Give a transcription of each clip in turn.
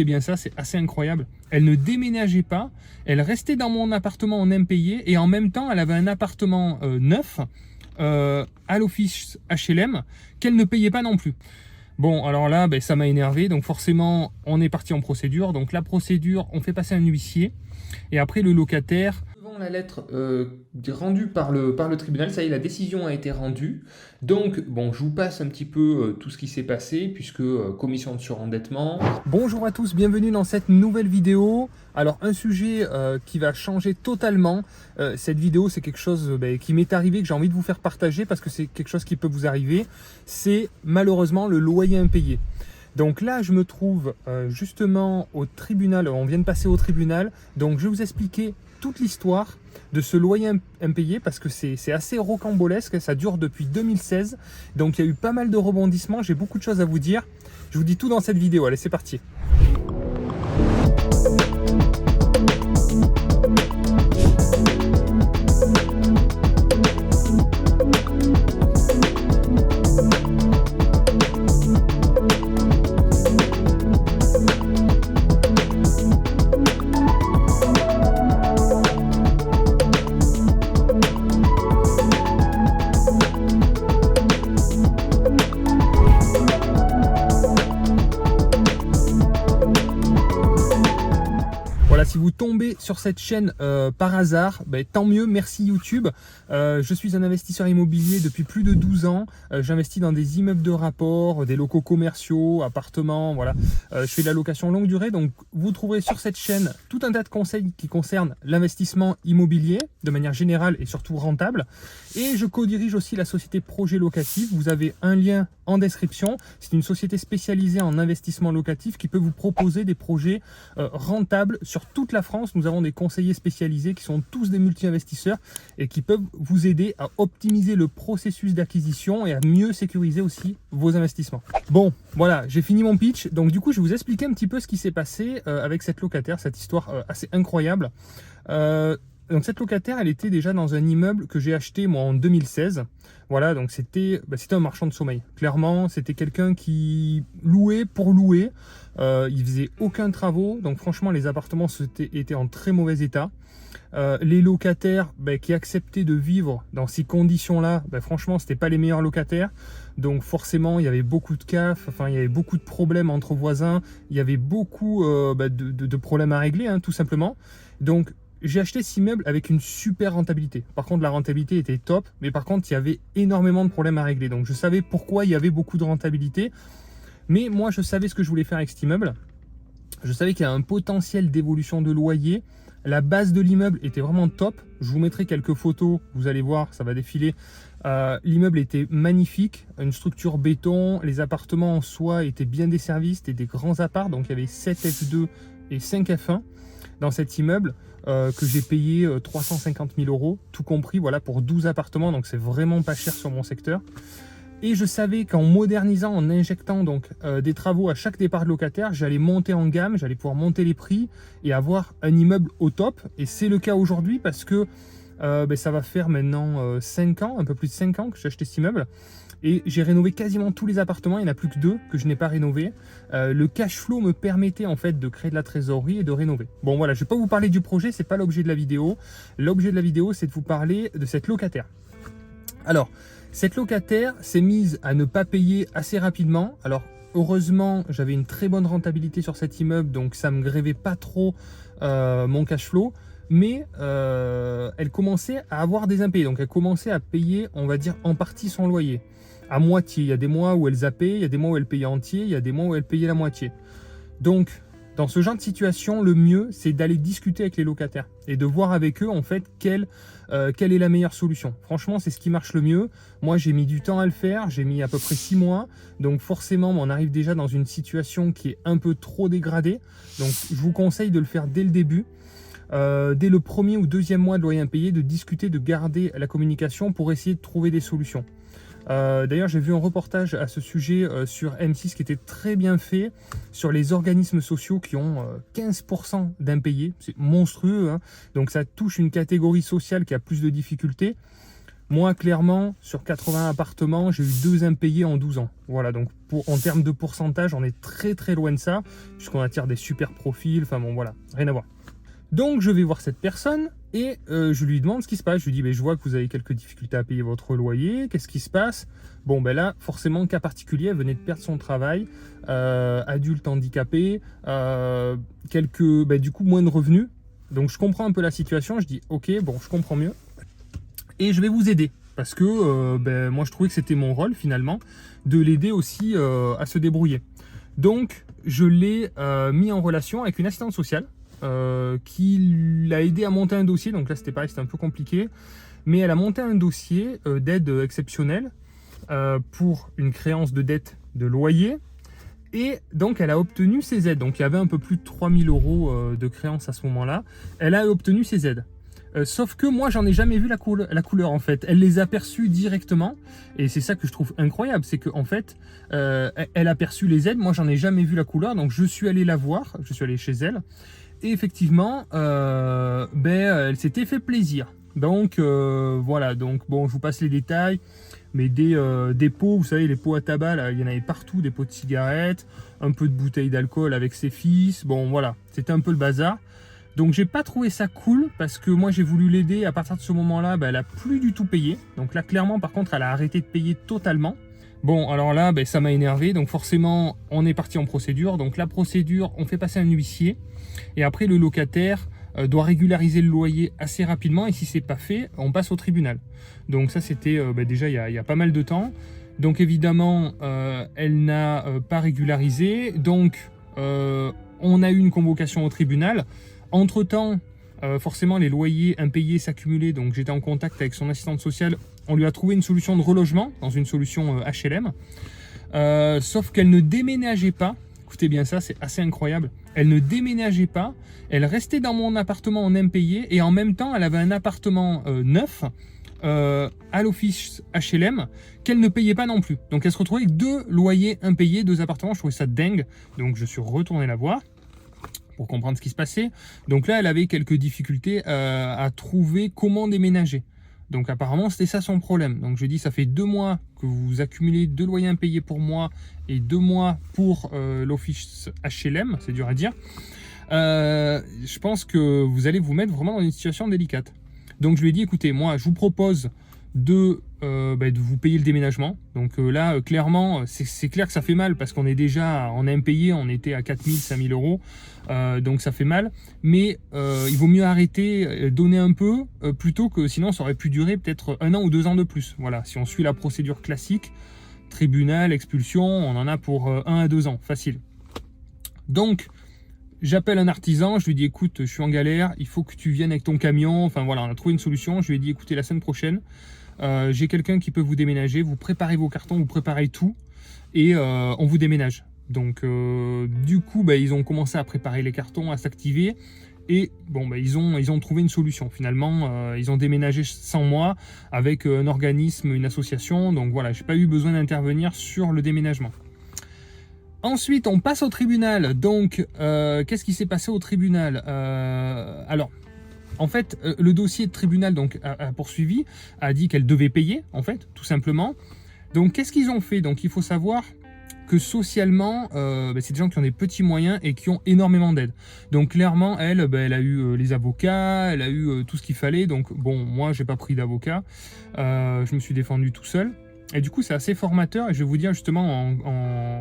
Écoutez bien ça, c'est assez incroyable. Elle ne déménageait pas, elle restait dans mon appartement en impayé et en même temps, elle avait un appartement neuf à l'office HLM qu'elle ne payait pas non plus. Bon, alors là, ça m'a énervé, donc forcément, on est parti en procédure. Donc la procédure, on fait passer un huissier et après le locataire... Devant la lettre rendue par le tribunal, ça y est, la décision a été rendue. Donc, bon, je vous passe un petit peu tout ce qui s'est passé, puisque commission de surendettement. Bonjour à tous, bienvenue dans cette nouvelle vidéo. Alors, un sujet qui va changer totalement. Cette vidéo, c'est quelque chose qui m'est arrivé, que j'ai envie de vous faire partager, parce que c'est quelque chose qui peut vous arriver. C'est malheureusement le loyer impayé. Donc là, je me trouve justement au tribunal, on vient de passer au tribunal, donc je vais vous expliquer toute l'histoire de ce loyer impayé parce que c'est assez rocambolesque, ça dure depuis 2016, donc il y a eu pas mal de rebondissements, j'ai beaucoup de choses à vous dire, je vous dis tout dans cette vidéo, allez c'est parti. Si vous tombez sur cette chaîne par hasard, tant mieux, merci YouTube. Je suis un investisseur immobilier depuis plus de 12 ans. J'investis dans des immeubles de rapport, des locaux commerciaux, appartements, voilà. Je fais de la location longue durée, donc vous trouverez sur cette chaîne tout un tas de conseils qui concernent l'investissement immobilier de manière générale et surtout rentable. Et je co-dirige aussi la société Projet Locatif. Vous avez un lien en description. C'est une société spécialisée en investissement locatif qui peut vous proposer des projets rentables sur toute la France. Nous avons des conseillers spécialisés qui sont tous des multi-investisseurs et qui peuvent vous aider à optimiser le processus d'acquisition et à mieux sécuriser aussi vos investissements. Bon, voilà, j'ai fini mon pitch. Donc du coup, je vais vous expliquer un petit peu ce qui s'est passé avec cette locataire, cette histoire assez incroyable. Donc cette locataire, elle était déjà dans un immeuble que j'ai acheté moi en 2016. Voilà, donc c'était un marchand de sommeil. Clairement, c'était quelqu'un qui louait pour louer. Il faisait aucun travaux. Donc franchement, les appartements étaient en très mauvais état. Les locataires qui acceptaient de vivre dans ces conditions-là, franchement, c'était pas les meilleurs locataires. Donc forcément, il y avait beaucoup de CAF, enfin il y avait beaucoup de problèmes entre voisins. Il y avait beaucoup de problèmes à régler, tout simplement. Donc j'ai acheté cet immeuble avec une super rentabilité. Par contre, la rentabilité était top, mais par contre, il y avait énormément de problèmes à régler. Donc, je savais pourquoi il y avait beaucoup de rentabilité. Mais moi, je savais ce que je voulais faire avec cet immeuble. Je savais qu'il y a un potentiel d'évolution de loyer. La base de l'immeuble était vraiment top. Je vous mettrai quelques photos, vous allez voir, ça va défiler. L'immeuble était magnifique, une structure béton. Les appartements en soi étaient bien desservis, c'était des grands apparts. Donc, il y avait 7 F2 et 5 F1 dans cet immeuble. Que j'ai payé 350 000 €, tout compris, voilà, pour 12 appartements, donc c'est vraiment pas cher sur mon secteur. Et je savais qu'en modernisant, en injectant donc des travaux à chaque départ de locataire, j'allais monter en gamme, j'allais pouvoir monter les prix et avoir un immeuble au top. Et c'est le cas aujourd'hui parce que ça va faire maintenant 5 ans, un peu plus de 5 ans que j'ai acheté cet immeuble. Et j'ai rénové quasiment tous les appartements, il n'y en a plus que 2 que je n'ai pas rénovés. Le cash flow me permettait en fait de créer de la trésorerie et de rénover. Bon voilà, je ne vais pas vous parler du projet, c'est pas l'objet de la vidéo. L'objet de la vidéo, c'est de vous parler de cette locataire. Alors, cette locataire s'est mise à ne pas payer assez rapidement. Alors, heureusement, j'avais une très bonne rentabilité sur cet immeuble, donc ça ne me grevait pas trop mon cash flow. Mais elle commençait à avoir des impayés, donc elle commençait à payer, on va dire, en partie son loyer. À moitié, il y a des mois où elle zappait, il y a des mois où elle payait entier, il y a des mois où elle payait la moitié. Donc, dans ce genre de situation, le mieux, c'est d'aller discuter avec les locataires et de voir avec eux, en fait, quelle est la meilleure solution. Franchement, c'est ce qui marche le mieux. Moi, j'ai mis du temps à le faire, j'ai mis à peu près 6 mois. Donc, forcément, on arrive déjà dans une situation qui est un peu trop dégradée. Donc, je vous conseille de le faire dès le début. Dès le premier ou deuxième mois de loyer impayé, de discuter, de garder la communication pour essayer de trouver des solutions. D'ailleurs, j'ai vu un reportage à ce sujet sur M6 qui était très bien fait sur les organismes sociaux qui ont 15% d'impayés. C'est monstrueux, hein. Donc ça touche une catégorie sociale qui a plus de difficultés. Moi, clairement, sur 80 appartements, j'ai eu 2 impayés en 12 ans. Voilà, donc en termes de pourcentage, on est très très loin de ça, puisqu'on attire des super profils, enfin bon, voilà, rien à voir. Donc je vais voir cette personne et je lui demande ce qui se passe. Je lui dis, mais je vois que vous avez quelques difficultés à payer votre loyer, qu'est-ce qui se passe? Bon, ben là, forcément, cas particulier, elle venait de perdre son travail, adulte handicapé, du coup, moins de revenus. Donc je comprends un peu la situation, je dis, ok, bon, je comprends mieux. Et je vais vous aider, parce que moi, je trouvais que c'était mon rôle, finalement, de l'aider aussi à se débrouiller. Donc, je l'ai mis en relation avec une assistante sociale, qui l'a aidé à monter un dossier. Donc là, c'était pareil, c'était un peu compliqué. Mais elle a monté un dossier d'aide exceptionnelle pour une créance de dette de loyer. Et donc, elle a obtenu ses aides. Donc, il y avait un peu plus de 3000 € de créance à ce moment-là. Elle a obtenu ses aides. Sauf que moi, j'en ai jamais vu la couleur en fait. Elle les a perçues directement. Et c'est ça que je trouve incroyable. C'est qu'en fait, elle a perçu les aides. Moi, j'en ai jamais vu la couleur. Donc, je suis allé la voir. Je suis allé chez elle. Et effectivement, elle s'était fait plaisir. Donc voilà, donc bon, je vous passe les détails, mais des pots, vous savez, les pots à tabac, là, il y en avait partout, des pots de cigarettes, un peu de bouteilles d'alcool avec ses fils, bon voilà, c'était un peu le bazar. Donc j'ai pas trouvé ça cool, parce que moi j'ai voulu l'aider, à partir de ce moment-là, elle a plus du tout payé. Donc là, clairement, par contre, elle a arrêté de payer totalement. Bon, alors là, ça m'a énervé, donc forcément, on est parti en procédure. Donc la procédure, on fait passer un huissier, et après le locataire doit régulariser le loyer assez rapidement, et si c'est pas fait, on passe au tribunal. Donc ça, c'était déjà il y a pas mal de temps. Donc évidemment, elle n'a pas régularisé, donc on a eu une convocation au tribunal. Entre-temps, forcément, les loyers impayés s'accumulaient, donc j'étais en contact avec son assistante sociale. On lui a trouvé une solution de relogement dans une solution HLM, sauf qu'elle ne déménageait pas. Écoutez bien ça, c'est assez incroyable. Elle ne déménageait pas, elle restait dans mon appartement en impayé, et en même temps, elle avait un appartement neuf à l'office HLM qu'elle ne payait pas non plus. Donc elle se retrouvait avec 2 loyers impayés, 2 appartements. Je trouvais ça dingue, donc je suis retourné la voir pour comprendre ce qui se passait. Donc là, elle avait quelques difficultés à trouver comment déménager. Donc apparemment, c'était ça son problème. Donc je dis, ça fait 2 mois que vous accumulez 2 loyers impayés pour moi et 2 mois pour l'office HLM, c'est dur à dire. Je pense que vous allez vous mettre vraiment dans une situation délicate. Donc je lui ai dit, écoutez, moi je vous propose de vous payer le déménagement. Donc là, clairement, c'est clair que ça fait mal, parce qu'on est déjà en impayé, on était à 4000, 5000 €. Donc ça fait mal, mais il vaut mieux arrêter, donner un peu, plutôt que sinon ça aurait pu durer peut-être 1 an ou 2 ans de plus. Voilà, si on suit la procédure classique, tribunal, expulsion, on en a pour 1 à 2 ans, facile. Donc j'appelle un artisan, je lui dis, écoute, je suis en galère, il faut que tu viennes avec ton camion. Enfin voilà, on a trouvé une solution. Je lui ai dit, écoutez, la semaine prochaine, j'ai quelqu'un qui peut vous déménager, vous préparez vos cartons, vous préparez tout, et on vous déménage. Donc du coup, ils ont commencé à préparer les cartons, à s'activer, et bon, ils ont trouvé une solution. Finalement, ils ont déménagé sans moi, avec un organisme, une association. Donc voilà, j'ai pas eu besoin d'intervenir sur le déménagement. Ensuite, on passe au tribunal. Donc, qu'est-ce qui s'est passé au tribunal? Alors, en fait, le dossier de tribunal donc, a poursuivi, a dit qu'elle devait payer, en fait, tout simplement. Donc, qu'est-ce qu'ils ont fait? Donc, il faut savoir que socialement, c'est des gens qui ont des petits moyens et qui ont énormément d'aide. Donc, clairement, elle a eu les avocats, elle a eu tout ce qu'il fallait. Donc, bon, moi, j'ai pas pris d'avocat. Je me suis défendu tout seul. Et du coup, c'est assez formateur, et je vais vous dire justement,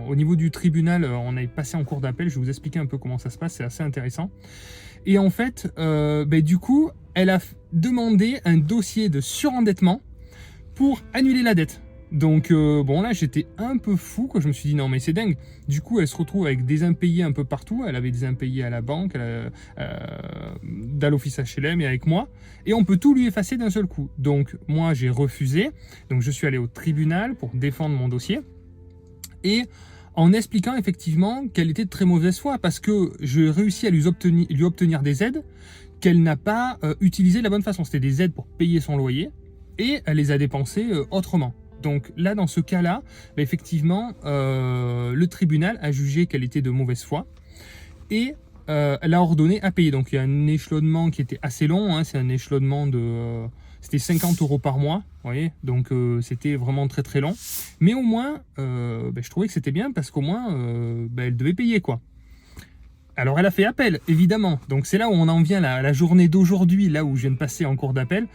au niveau du tribunal, on est passé en cours d'appel, je vais vous expliquer un peu comment ça se passe, c'est assez intéressant. Et en fait, du coup, elle a demandé un dossier de surendettement pour annuler la dette. Donc bon, là j'étais un peu fou, quoi. Je me suis dit non mais c'est dingue. Du coup elle se retrouve avec des impayés un peu partout. Elle avait des impayés à la banque, dans l'office HLM et avec moi, et on peut tout lui effacer d'un seul coup. Donc moi j'ai refusé, donc je suis allé au tribunal pour défendre mon dossier, et en expliquant effectivement qu'elle était de très mauvaise foi, parce que j'ai réussi à lui obtenir des aides qu'elle n'a pas utilisées de la bonne façon. C'était des aides pour payer son loyer, et elle les a dépensées autrement. Donc là, dans ce cas-là, effectivement, le tribunal a jugé qu'elle était de mauvaise foi, et elle a ordonné à payer. Donc il y a un échelonnement qui était assez long, hein, c'est un échelonnement de c'était 50 € par mois, vous voyez, donc c'était vraiment très très long. Mais au moins, je trouvais que c'était bien parce qu'au moins, elle devait payer, quoi. Alors elle a fait appel, évidemment. Donc c'est là où on en vient à la journée d'aujourd'hui, là où je viens de passer en cours d'appel.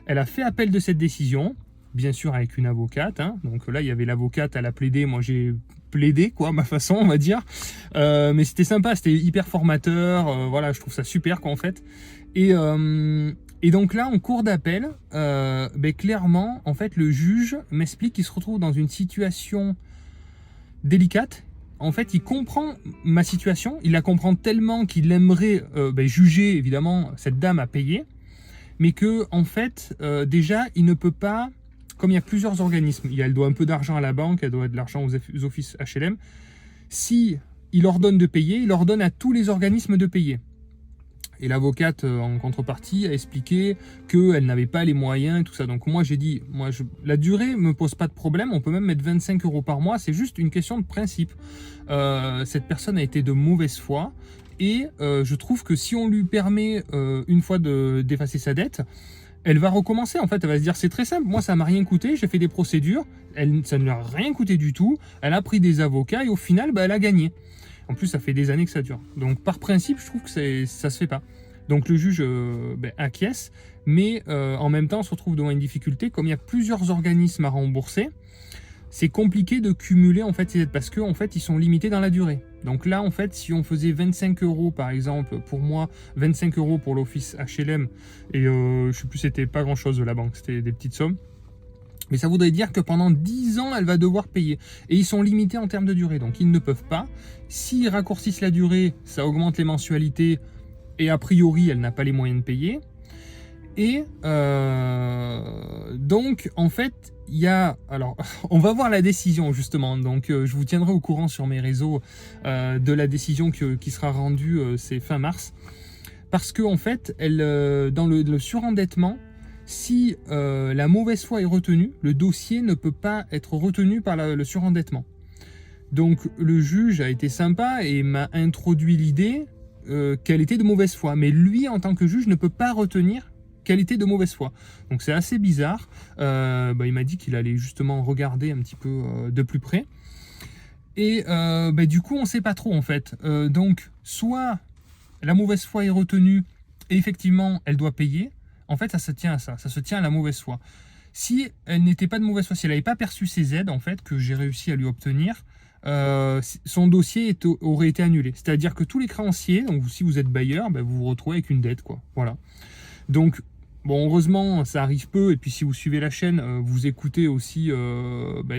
Elle a fait appel de cette décision, bien sûr avec une avocate. Hein. Donc là, il y avait l'avocate, elle a plaidé, moi j'ai plaidé, quoi, ma façon, on va dire. Mais c'était sympa, c'était hyper formateur. Voilà, je trouve ça super, quoi, en fait. Et donc là, en cours d'appel, clairement, en fait, le juge m'explique qu'il se retrouve dans une situation délicate. En fait, il comprend ma situation, il la comprend tellement qu'il aimerait juger, évidemment, cette dame à payer, mais que, en fait, déjà, il ne peut pas, comme il y a plusieurs organismes, elle doit un peu d'argent à la banque, elle doit de l'argent aux offices HLM, si il ordonne de payer, il ordonne à tous les organismes de payer. Et l'avocate, en contrepartie, a expliqué qu'elle n'avait pas les moyens et tout ça. Donc moi, j'ai dit, la durée ne me pose pas de problème. On peut même mettre 25 € par mois. C'est juste une question de principe. Cette personne a été de mauvaise foi. Et je trouve que si on lui permet une fois d'effacer sa dette, elle va recommencer. En fait, elle va se dire, c'est très simple. Moi, ça m'a rien coûté. J'ai fait des procédures. Ça ne lui a rien coûté du tout. Elle a pris des avocats et au final, elle a gagné. En plus, ça fait des années que ça dure. Donc, par principe, je trouve que ça se fait pas. Donc, le juge acquiesce, mais en même temps, on se retrouve devant une difficulté. Comme il y a plusieurs organismes à rembourser, c'est compliqué de cumuler en fait ces aides parce qu'en fait, ils sont limités dans la durée. Donc là, en fait, si on faisait 25 € par exemple pour moi, 25 € pour l'office HLM, et je sais plus, c'était pas grand-chose de la banque, c'était des petites sommes. Mais ça voudrait dire que pendant 10 ans, elle va devoir payer. Et ils sont limités en termes de durée, donc ils ne peuvent pas. S'ils raccourcissent la durée, ça augmente les mensualités, et a priori, elle n'a pas les moyens de payer. Et donc, en fait, il y a... Alors, on va voir la décision, justement. Donc, je vous tiendrai au courant sur mes réseaux de la décision qui sera rendue, c'est fin mars. Parce qu'en en fait, dans le surendettement, si la mauvaise foi est retenue, le dossier ne peut pas être retenu par le surendettement. Donc le juge a été sympa et m'a introduit l'idée qu'elle était de mauvaise foi. Mais lui, en tant que juge, ne peut pas retenir qu'elle était de mauvaise foi. Donc c'est assez bizarre. Il m'a dit qu'il allait justement regarder un petit peu de plus près. Et du coup, on ne sait pas trop en fait. Donc soit la mauvaise foi est retenue et effectivement, elle doit payer. En fait, ça se tient à ça se tient à la mauvaise foi. Si elle n'était pas de mauvaise foi, si elle n'avait pas perçu ces aides, en fait, que j'ai réussi à lui obtenir, son dossier aurait été annulé. C'est-à-dire que tous les créanciers, donc si vous êtes bailleur, vous vous retrouvez avec une dette, quoi. Voilà. Donc, bon, heureusement, ça arrive peu, et puis si vous suivez la chaîne, vous écoutez aussi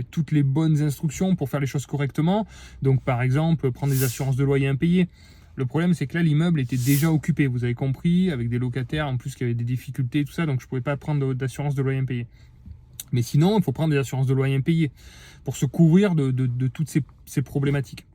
toutes les bonnes instructions pour faire les choses correctement. Donc, par exemple, prendre des assurances de loyer impayées. Le problème, c'est que là, l'immeuble était déjà occupé, vous avez compris, avec des locataires, en plus qui avaient des difficultés, tout ça, donc je ne pouvais pas prendre d'assurance de loyer impayé. Mais sinon, il faut prendre des assurances de loyer impayé pour se couvrir de toutes ces problématiques.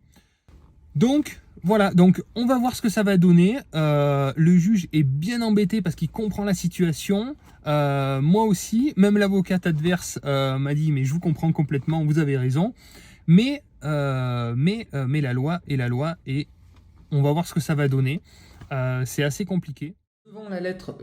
Donc, voilà, donc on va voir ce que ça va donner. Le juge est bien embêté parce qu'il comprend la situation. Moi aussi, même l'avocate adverse m'a dit, mais je vous comprends complètement, vous avez raison. Mais la loi est la loi et on va voir ce que ça va donner. C'est assez compliqué. Devant la lettre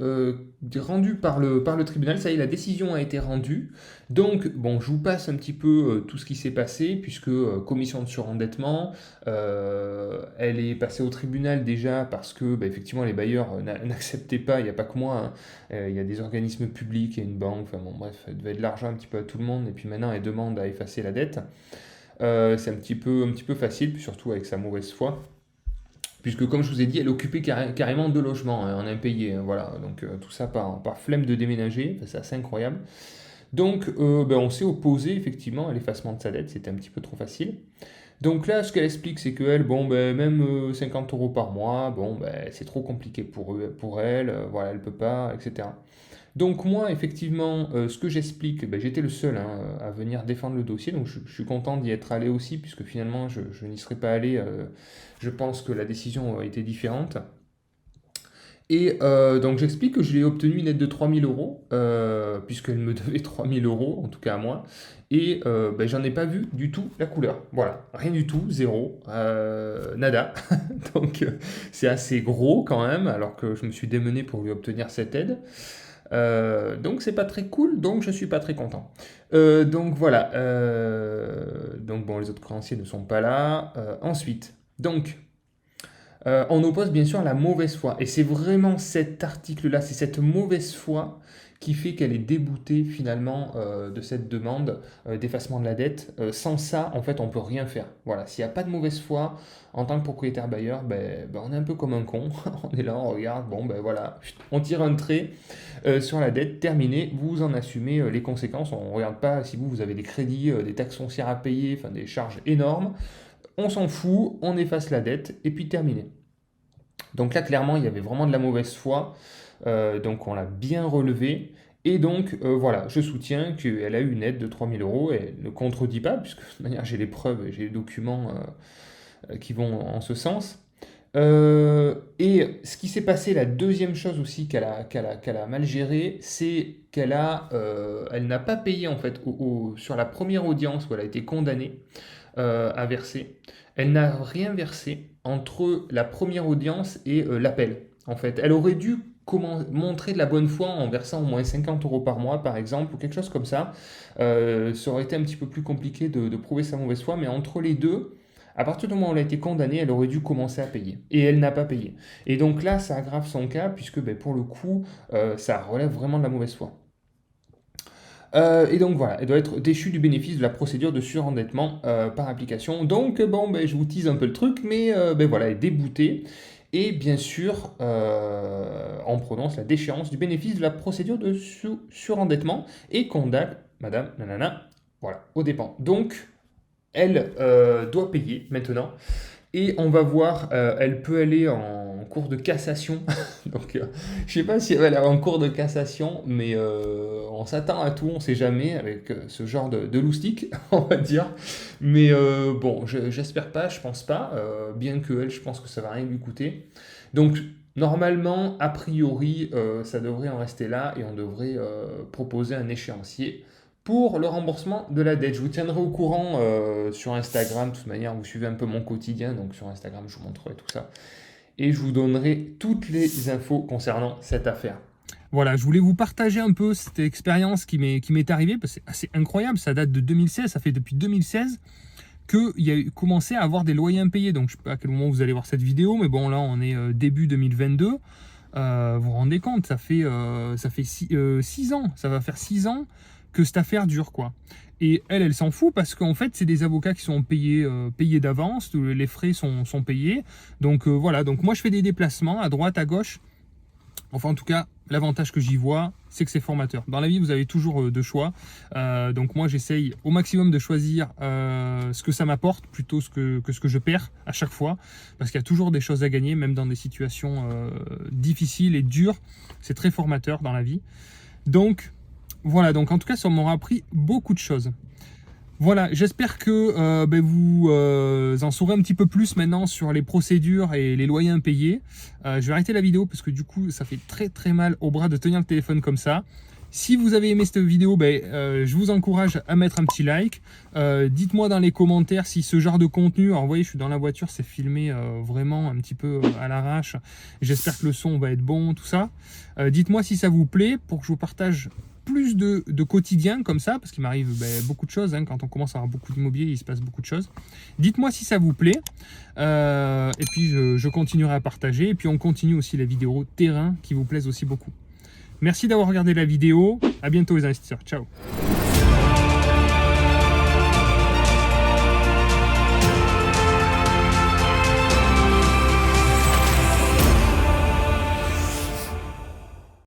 rendue par le tribunal, ça y est, la décision a été rendue. Donc, bon, je vous passe un petit peu tout ce qui s'est passé, puisque commission de surendettement, elle est passée au tribunal déjà parce que, effectivement, les bailleurs n'acceptaient pas, il n'y a pas que moi, hein, il y a des organismes publics, il y a une banque, enfin bon, bref, elle devait de l'argent un petit peu à tout le monde, et puis maintenant, elle demande à effacer la dette. C'est un petit peu facile, puis surtout avec sa mauvaise foi. Puisque, comme je vous ai dit, elle occupait carrément 2 logements en impayé. Hein, voilà, donc tout ça par flemme de déménager, c'est assez incroyable. Donc, on s'est opposé effectivement à l'effacement de sa dette, c'était un petit peu trop facile. Donc là, ce qu'elle explique, c'est qu'elle, même 50 € par mois, c'est trop compliqué pour elle, voilà, elle peut pas, etc. Donc moi, effectivement, ce que j'explique, j'étais le seul hein, à venir défendre le dossier, donc je suis content d'y être allé aussi, puisque finalement, je n'y serais pas allé, je pense que la décision aurait été différente. Et donc j'explique que j'ai obtenu une aide de 3 000 €, puisqu'elle me devait 3 000 €, en tout cas à moi, et j'en ai pas vu du tout la couleur. Voilà, rien du tout, zéro, nada. Donc c'est assez gros quand même, alors que je me suis démené pour lui obtenir cette aide. Donc c'est pas très cool, donc je suis pas très content. Donc voilà, donc bon, les autres créanciers ne sont pas là. Ensuite, donc on oppose bien sûr la mauvaise foi. Et c'est vraiment cet article-là, c'est cette mauvaise foi qui fait qu'elle est déboutée finalement de cette demande d'effacement de la dette. Sans ça, en fait, on peut rien faire. Voilà, s'il n'y a pas de mauvaise foi, en tant que propriétaire bailleur, on est un peu comme un con. On est là, on regarde, bon ben voilà, on tire un trait sur la dette, terminé, vous en assumez les conséquences. On ne regarde pas si vous avez des crédits, des taxes foncières à payer, enfin des charges énormes. On s'en fout, on efface la dette et puis terminé. Donc là, clairement, il y avait vraiment de la mauvaise foi. Donc on l'a bien relevé. Et donc voilà, je soutiens qu'elle a eu une aide de 3 000 euros et elle ne contredit pas, puisque de toute manière j'ai les preuves et j'ai les documents qui vont en ce sens. Et ce qui s'est passé, la deuxième chose aussi qu'elle a mal géré, c'est elle n'a pas payé en fait sur la première audience où elle a été condamnée à verser. Elle n'a rien versé entre la première audience et l'appel. En fait, elle aurait dû montrer de la bonne foi en versant au moins 50 euros par mois, par exemple, ou quelque chose comme ça. Ça aurait été un petit peu plus compliqué de prouver sa mauvaise foi, mais entre les deux, à partir du moment où elle a été condamnée, elle aurait dû commencer à payer. Et elle n'a pas payé. Et donc là, ça aggrave son cas, puisque pour le coup, ça relève vraiment de la mauvaise foi. Et donc voilà, elle doit être déchue du bénéfice de la procédure de surendettement par application. Donc bon, je vous tease un peu le truc, mais voilà, elle est déboutée. Et bien sûr, on prononce la déchéance du bénéfice de la procédure de surendettement et condamne Madame Nanana, voilà, aux dépens. Donc, elle doit payer maintenant. Et on va voir, elle peut aller en cours de cassation. Donc, je sais pas si elle va aller en cours de cassation, mais on s'attend à tout, on sait jamais avec ce genre de loustic, on va dire. Mais bon, j'espère pas, je pense pas. Bien que elle, je pense que ça va rien lui coûter. Donc, normalement, a priori, ça devrait en rester là et on devrait proposer un échéancier pour le remboursement de la dette. Je vous tiendrai au courant sur Instagram. De toute manière, vous suivez un peu mon quotidien. Donc sur Instagram, je vous montrerai tout ça. Et je vous donnerai toutes les infos concernant cette affaire. Voilà, je voulais vous partager un peu cette expérience qui m'est arrivée. Parce que c'est assez incroyable. Ça date de 2016. Ça fait depuis 2016 qu'il y a commencé à avoir des loyers impayés. Donc je ne sais pas à quel moment vous allez voir cette vidéo. Mais bon, là, on est début 2022. Vous vous rendez compte, ça fait 6 ans. Ça va faire 6 ans que cette affaire dure, quoi. Et elle s'en fout parce qu'en fait, c'est des avocats qui sont payés d'avance, les frais sont payés. Donc voilà, donc moi je fais des déplacements à droite, à gauche. Enfin, en tout cas, l'avantage que j'y vois, c'est que c'est formateur. Dans la vie, vous avez toujours deux choix. Donc moi, j'essaye au maximum de choisir ce que ça m'apporte plutôt que ce que je perds à chaque fois. Parce qu'il y a toujours des choses à gagner, même dans des situations difficiles et dures. C'est très formateur dans la vie. Donc, voilà, donc en tout cas, ça m'aura appris beaucoup de choses. Voilà, j'espère que vous en saurez un petit peu plus maintenant sur les procédures et les loyers impayés. Je vais arrêter la vidéo parce que du coup, ça fait très très mal au bras de tenir le téléphone comme ça. Si vous avez aimé cette vidéo, je vous encourage à mettre un petit like. Dites-moi dans les commentaires si ce genre de contenu, alors vous voyez, je suis dans la voiture, c'est filmé vraiment un petit peu à l'arrache. J'espère que le son va être bon, tout ça. Dites-moi si ça vous plaît pour que je vous partage plus de quotidien comme ça, parce qu'il m'arrive beaucoup de choses, hein, quand on commence à avoir beaucoup d'immobilier, il se passe beaucoup de choses. Dites-moi si ça vous plaît, et puis je continuerai à partager, et puis on continue aussi les vidéos terrain qui vous plaisent aussi beaucoup. Merci d'avoir regardé la vidéo, à bientôt les investisseurs, ciao.